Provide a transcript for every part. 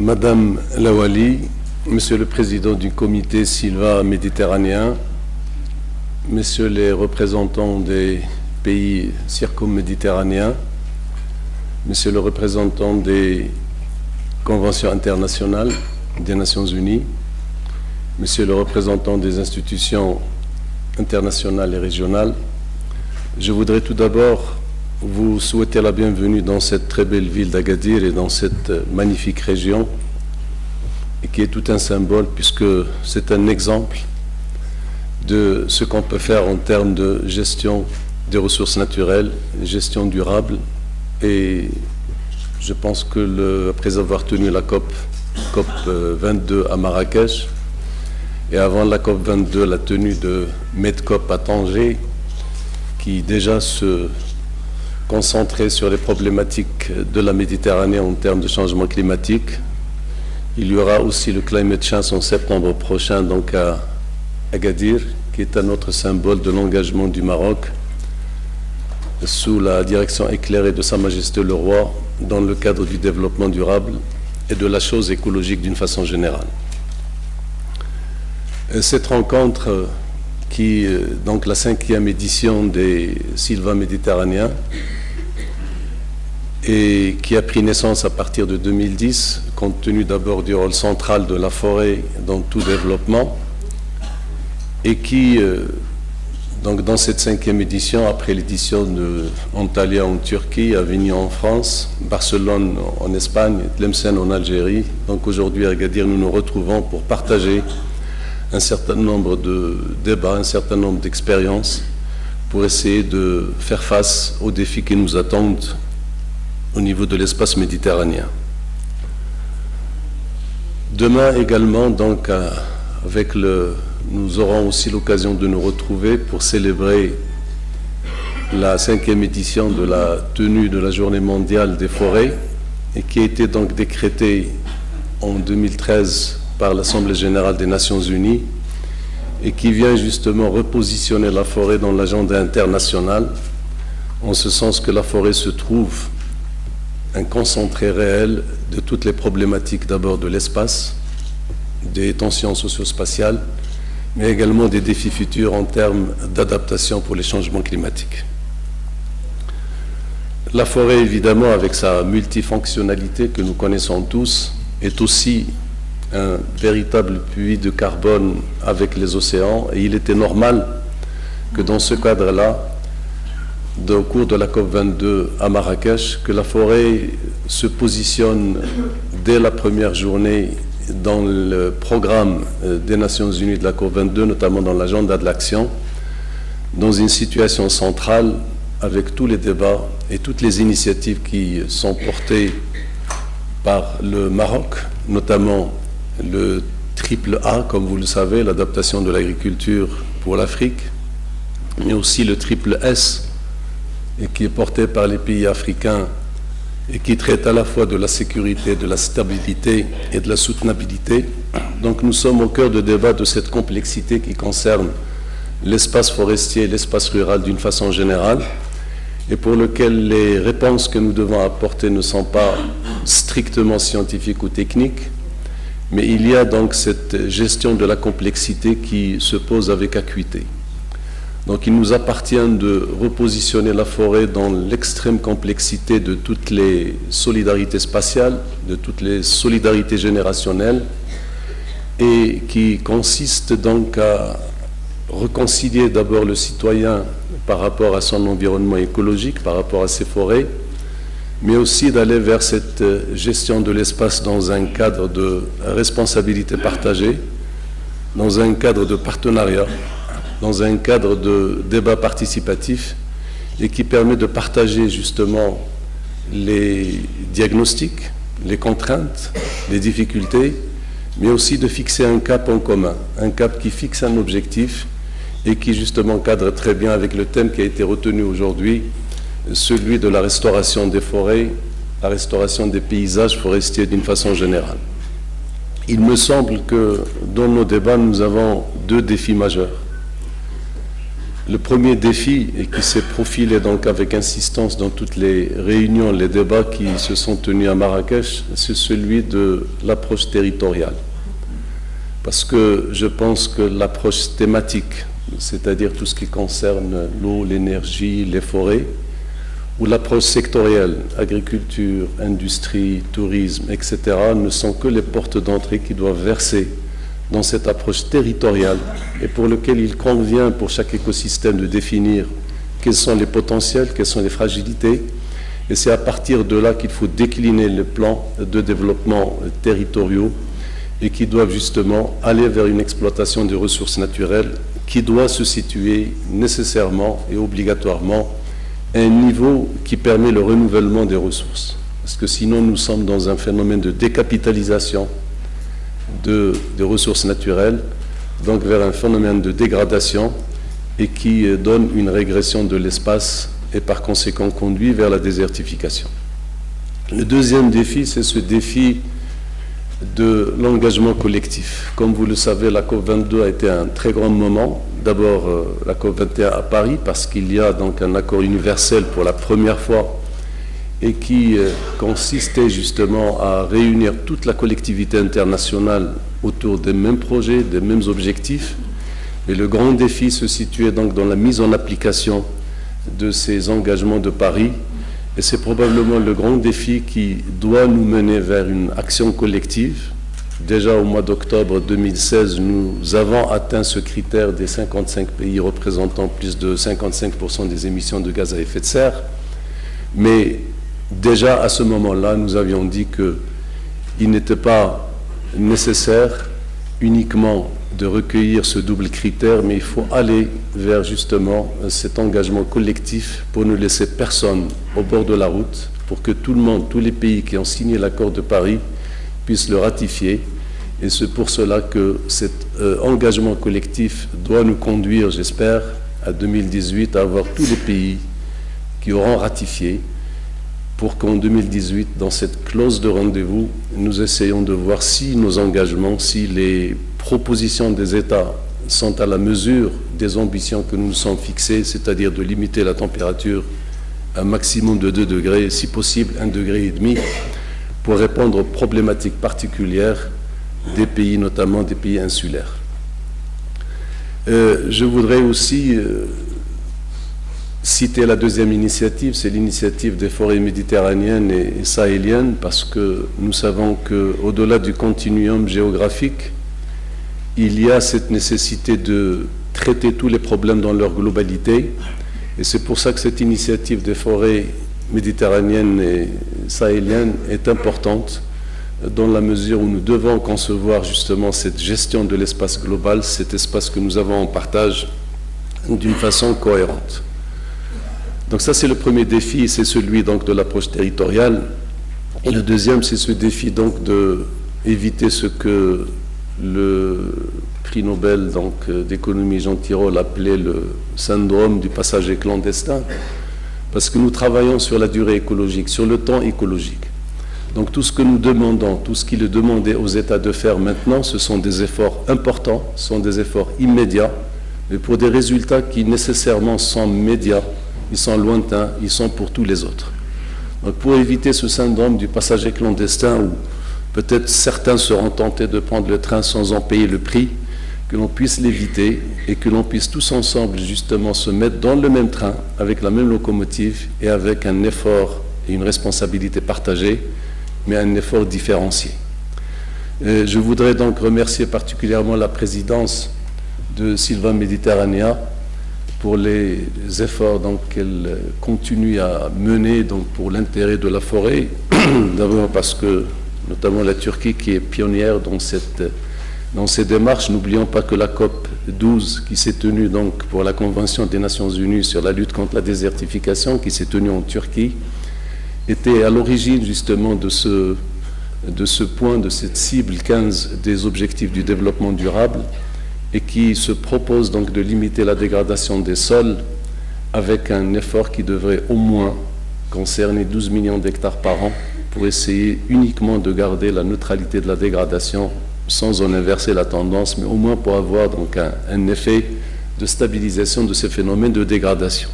Madame Lawali, Monsieur le Président du Comité Sylva méditerranéen, Messieurs les représentants des pays circumméditerranéens, Monsieur le représentant des conventions internationales des Nations Unies, Monsieur le représentant des institutions internationales et régionales, je voudrais tout d'abord vous souhaiter la bienvenue dans cette très belle ville d'Agadir et dans cette magnifique région, et qui est tout un symbole puisque c'est un exemple de ce qu'on peut faire en termes de gestion des ressources naturelles, gestion durable. Et je pense que après avoir tenu la COP 22 à Marrakech, et avant la COP 22, la tenue de MedCOP à Tanger, qui déjà se concentrait sur les problématiques de la Méditerranée en termes de changement climatique. Il y aura aussi le Climate Change en septembre prochain, donc à Agadir, qui est un autre symbole de l'engagement du Maroc sous la direction éclairée de Sa Majesté le Roi dans le cadre du développement durable et de la chose écologique d'une façon générale. Cette rencontre, qui donc la 5e édition des Sylva méditerranéens et qui a pris naissance à partir de 2010, compte tenu d'abord du rôle central de la forêt dans tout développement, et qui, donc dans cette 5e édition, après l'édition de Antalya en Turquie, Avignon en France, Barcelone en Espagne, Tlemcen en Algérie, donc aujourd'hui à Agadir, nous nous retrouvons pour partager un certain nombre de débats, un certain nombre d'expériences pour essayer de faire face aux défis qui nous attendent au niveau de l'espace méditerranéen. Demain également, donc, nous aurons aussi l'occasion de nous retrouver pour célébrer la 5e édition de la tenue de la Journée mondiale des forêts, et qui a été donc décrétée en 2013 par l'Assemblée générale des Nations Unies, et qui vient justement repositionner la forêt dans l'agenda international, en ce sens que la forêt se trouve un concentré réel de toutes les problématiques, d'abord de l'espace, des tensions socio-spatiales, mais également des défis futurs en termes d'adaptation pour les changements climatiques. La forêt, évidemment, avec sa multifonctionnalité que nous connaissons tous, est aussi un véritable puits de carbone avec les océans, et il était normal que dans ce cadre-là, au cours de la COP 22 à Marrakech, que la forêt se positionne dès la première journée dans le programme des Nations Unies de la COP 22, notamment dans l'agenda de l'action, dans une situation centrale avec tous les débats et toutes les initiatives qui sont portées par le Maroc, notamment le triple A, comme vous le savez, l'adaptation de l'agriculture pour l'Afrique, mais aussi le triple S, et qui est porté par les pays africains et qui traite à la fois de la sécurité, de la stabilité et de la soutenabilité. Donc nous sommes au cœur de débat de cette complexité qui concerne l'espace forestier et l'espace rural d'une façon générale, et pour lequel les réponses que nous devons apporter ne sont pas strictement scientifiques ou techniques, mais il y a donc cette gestion de la complexité qui se pose avec acuité. Donc il nous appartient de repositionner la forêt dans l'extrême complexité de toutes les solidarités spatiales, de toutes les solidarités générationnelles, et qui consiste donc à réconcilier d'abord le citoyen par rapport à son environnement écologique, par rapport à ses forêts, mais aussi d'aller vers cette gestion de l'espace dans un cadre de responsabilité partagée, dans un cadre de partenariat, dans un cadre de débat participatif, et qui permet de partager justement les diagnostics, les contraintes, les difficultés, mais aussi de fixer un cap en commun, un cap qui fixe un objectif et qui justement cadre très bien avec le thème qui a été retenu aujourd'hui, celui de la restauration des forêts, la restauration des paysages forestiers d'une façon générale. Il me semble que dans nos débats, nous avons deux défis majeurs. Le premier défi, et qui s'est profilé donc avec insistance dans toutes les réunions, les débats qui se sont tenus à Marrakech, c'est celui de l'approche territoriale. Parce que je pense que l'approche thématique, c'est-à-dire tout ce qui concerne l'eau, l'énergie, les forêts, ou l'approche sectorielle, agriculture, industrie, tourisme, etc., ne sont que les portes d'entrée qui doivent verser dans cette approche territoriale et pour lequel il convient pour chaque écosystème de définir quels sont les potentiels, quelles sont les fragilités. Et c'est à partir de là qu'il faut décliner les plans de développement territoriaux et qui doivent justement aller vers une exploitation des ressources naturelles qui doit se situer nécessairement et obligatoirement à un niveau qui permet le renouvellement des ressources. Parce que sinon, nous sommes dans un phénomène de décapitalisation des ressources naturelles, donc vers un phénomène de dégradation et qui donne une régression de l'espace et par conséquent conduit vers la désertification. Le deuxième défi, c'est ce défi de l'engagement collectif. Comme vous le savez, la COP22 a été un très grand moment. D'abord, la COP21 à Paris, parce qu'il y a donc un accord universel pour la première fois et qui consistait justement à réunir toute la collectivité internationale autour des mêmes projets, des mêmes objectifs. Et le grand défi se situait donc dans la mise en application de ces engagements de Paris. Et c'est probablement le grand défi qui doit nous mener vers une action collective. Déjà au mois d'octobre 2016, nous avons atteint ce critère des 55 pays représentant plus de 55% des émissions de gaz à effet de serre. Mais déjà à ce moment-là, nous avions dit qu'il n'était pas nécessaire uniquement de recueillir ce double critère, mais il faut aller vers justement cet engagement collectif pour ne laisser personne au bord de la route, pour que tout le monde, tous les pays qui ont signé l'accord de Paris puissent le ratifier. Et c'est pour cela que cet engagement collectif doit nous conduire, j'espère, à 2018, à avoir tous les pays qui auront ratifié, pour qu'en 2018, dans cette clause de rendez-vous, nous essayons de voir si nos engagements, si les propositions des États sont à la mesure des ambitions que nous nous sommes fixées, c'est-à-dire de limiter la température à un maximum de 2 degrés, si possible 1,5 degré, pour répondre aux problématiques particulières des pays, notamment des pays insulaires. Je voudrais aussi citer la deuxième initiative, c'est l'initiative des forêts méditerranéennes et sahéliennes, parce que nous savons qu'au-delà du continuum géographique, il y a cette nécessité de traiter tous les problèmes dans leur globalité. Et c'est pour ça que cette initiative des forêts méditerranéennes et sahéliennes est importante, dans la mesure où nous devons concevoir justement cette gestion de l'espace global, cet espace que nous avons en partage, d'une façon cohérente. Donc ça, c'est le premier défi, c'est celui donc de l'approche territoriale. Et le deuxième, c'est ce défi donc d'éviter ce que le prix Nobel d'économie Jean Tirole appelait le syndrome du passager clandestin, parce que nous travaillons sur la durée écologique, sur le temps écologique. Donc tout ce que nous demandons, tout ce qu'il est demandé aux États de faire maintenant, ce sont des efforts importants, ce sont des efforts immédiats, mais pour des résultats qui nécessairement sont médiats, ils sont lointains, ils sont pour tous les autres. Donc pour éviter ce syndrome du passager clandestin où peut-être certains seront tentés de prendre le train sans en payer le prix, que l'on puisse l'éviter et que l'on puisse tous ensemble justement se mettre dans le même train, avec la même locomotive et avec un effort et une responsabilité partagée, mais un effort différencié. Je voudrais donc remercier particulièrement la présidence de Sylvain Mediterranea pour les efforts qu'elle continue à mener pour l'intérêt de la forêt. D'abord parce que, notamment la Turquie qui est pionnière dans ces démarches, n'oublions pas que la COP 12 qui s'est tenue pour la Convention des Nations Unies sur la lutte contre la désertification, qui s'est tenue en Turquie, était à l'origine justement de ce point, de cette cible 15 des objectifs du développement durable, et qui se propose donc de limiter la dégradation des sols avec un effort qui devrait au moins concerner 12 millions d'hectares par an pour essayer uniquement de garder la neutralité de la dégradation sans en inverser la tendance, mais au moins pour avoir donc un effet de stabilisation de ces phénomènes de dégradation.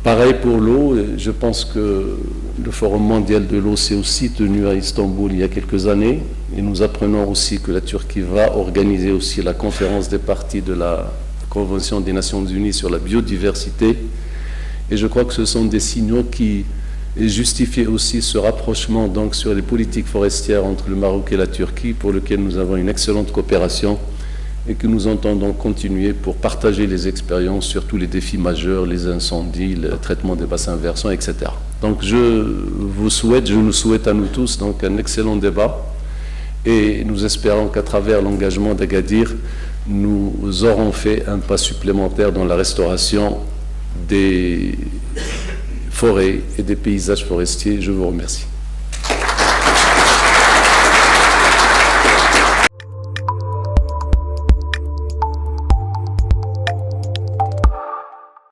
Pareil pour l'eau, je pense que le Forum mondial de l'eau s'est aussi tenu à Istanbul il y a quelques années, et nous apprenons aussi que la Turquie va organiser aussi la conférence des parties de la Convention des Nations Unies sur la biodiversité, et je crois que ce sont des signaux qui justifient aussi ce rapprochement donc sur les politiques forestières entre le Maroc et la Turquie, pour lequel nous avons une excellente coopération et que nous entendons continuer pour partager les expériences sur tous les défis majeurs, les incendies, le traitement des bassins versants, etc. Donc je nous souhaite à nous tous donc un excellent débat, et nous espérons qu'à travers l'engagement d'Agadir, nous aurons fait un pas supplémentaire dans la restauration des forêts et des paysages forestiers. Je vous remercie.